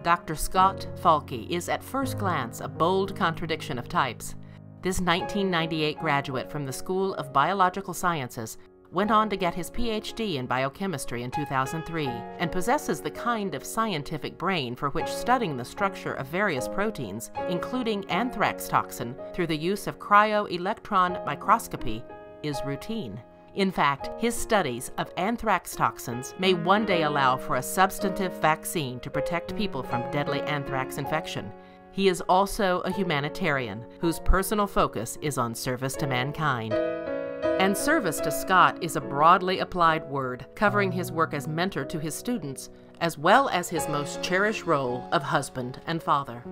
Dr. Scott Falke is at first glance a bold contradiction of types. This 1998 graduate from the School of Biological Sciences went on to get his PhD in biochemistry in 2003 and possesses the kind of scientific brain for which studying the structure of various proteins, including anthrax toxin, through the use of cryo-electron microscopy is routine. In fact, his studies of anthrax toxins may one day allow for a substantive vaccine to protect people from deadly anthrax infection. He is also a humanitarian whose personal focus is on service to mankind. And service to Scott is a broadly applied word, covering his work as mentor to his students, as well as his most cherished role of husband and father.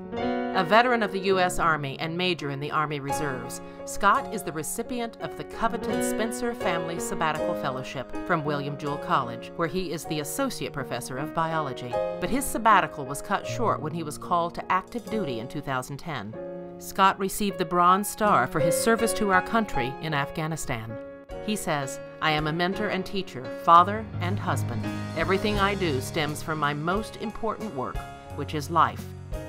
A veteran of the U.S. Army and major in the Army Reserves, Scott is the recipient of the coveted Spencer Family Sabbatical Fellowship from William Jewell College, where he is the Associate Professor of Biology. But his sabbatical was cut short when he was called to active duty in 2010. Scott received the Bronze Star for his service to our country in Afghanistan. He says, "I am a mentor and teacher, father and husband. Everything I do stems from my most important work, which is life."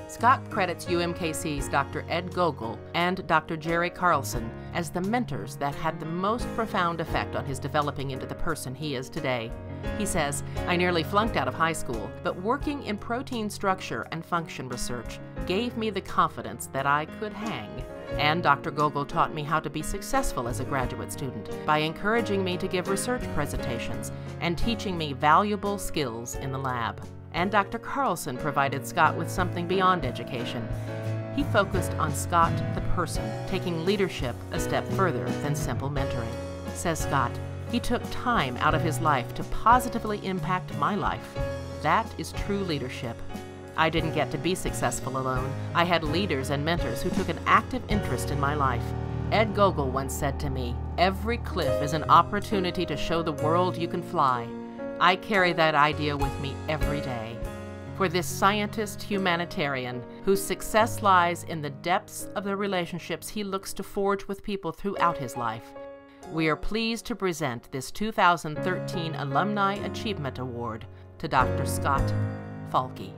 Scott credits UMKC's Dr. Ed Gogol and Dr. Jerry Carlson as the mentors that had the most profound effect on his developing into the person he is today. He says, "I nearly flunked out of high school, but working in protein structure and function research gave me the confidence that I could hang. And Dr. Gogol taught me how to be successful as a graduate student by encouraging me to give research presentations and teaching me valuable skills in the lab." And Dr. Carlson provided Scott with something beyond education. He focused on Scott the person, taking leadership a step further than simple mentoring. Says Scott, "He took time out of his life to positively impact my life. That is true leadership. I didn't get to be successful alone. I had leaders and mentors who took an active interest in my life. Ed Gogol once said to me, 'Every cliff is an opportunity to show the world you can fly.' I carry that idea with me every day." For this scientist humanitarian, whose success lies in the depths of the relationships he looks to forge with people throughout his life, we are pleased to present this 2013 Alumni Achievement Award to Dr. Scott Falke.